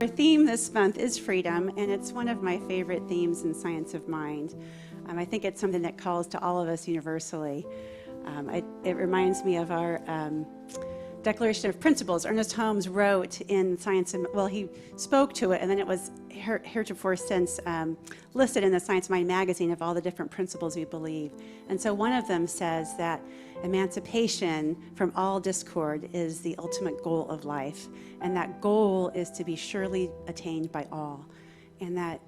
Our theme this month is freedom, and it's one of my favorite themes in Science of Mind. I think it's something that calls to all of us universally. It reminds me of our Declaration of Principles. Ernest Holmes wrote in Science of, well, he spoke to it, and then it was heretofore since listed in the Science of Mind magazine of all the different principles we believe. And so one of them says that emancipation from all discord is the ultimate goal of life, and that goal is to be surely attained by all. And that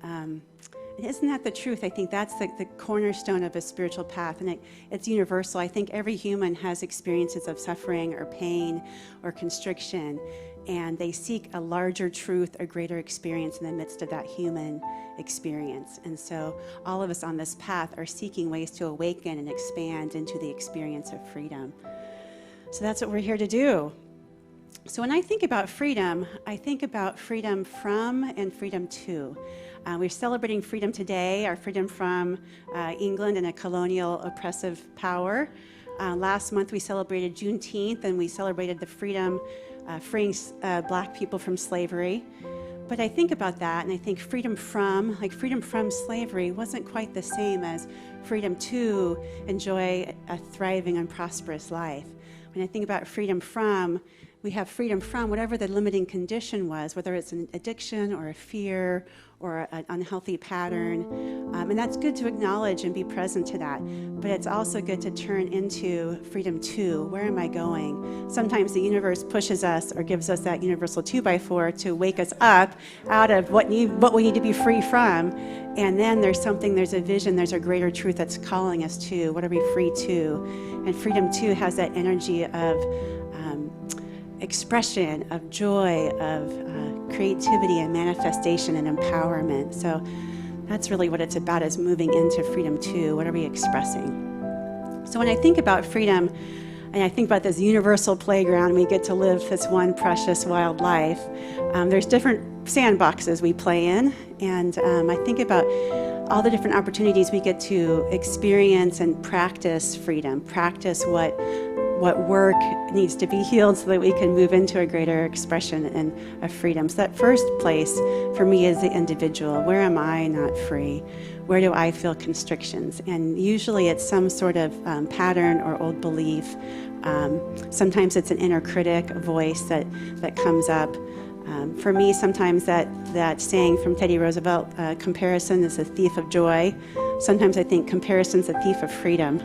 isn't that the truth? I think that's the cornerstone of a spiritual path, and it's universal. I think every human has experiences of suffering or pain or constriction, and they seek a larger truth, a greater experience in the midst of that human experience. And so all of us on this path are seeking ways to awaken and expand into the experience of freedom. So that's what we're here to do. So when I think about freedom, I think about freedom from and freedom to. We're celebrating freedom today, our freedom from England and a colonial oppressive power. Last month we celebrated Juneteenth, and we celebrated the freedom freeing black people from slavery. But I think about that, and I think freedom from slavery wasn't quite the same as freedom to enjoy a thriving and prosperous life. When I think about freedom from, we have freedom from whatever the limiting condition was, whether it's an addiction or a fear or an unhealthy pattern. And that's good to acknowledge and be present to that. But it's also good to turn into freedom to. Where am I going? Sometimes the universe pushes us or gives us that universal 2x4 to wake us up out of what we need to be free from. And then there's a vision, there's a greater truth that's calling us to. What are we free to? And freedom to has that energy of expression, of joy, of creativity and manifestation and empowerment. So that's really what it's about, is moving into freedom too. What are we expressing? So when I think about freedom, and I think about this universal playground, we get to live this one precious wild life. There's different sandboxes we play in, and I think about all the different opportunities we get to experience and practice freedom, practice what work needs to be healed so that we can move into a greater expression and of freedom. So that first place for me is the individual. Where am I not free? Where do I feel constrictions? And usually it's some sort of pattern or old belief. Sometimes it's an inner critic, a voice that comes up. For me, sometimes that saying from Teddy Roosevelt, comparison is a thief of joy. Sometimes I think comparison's a thief of freedom.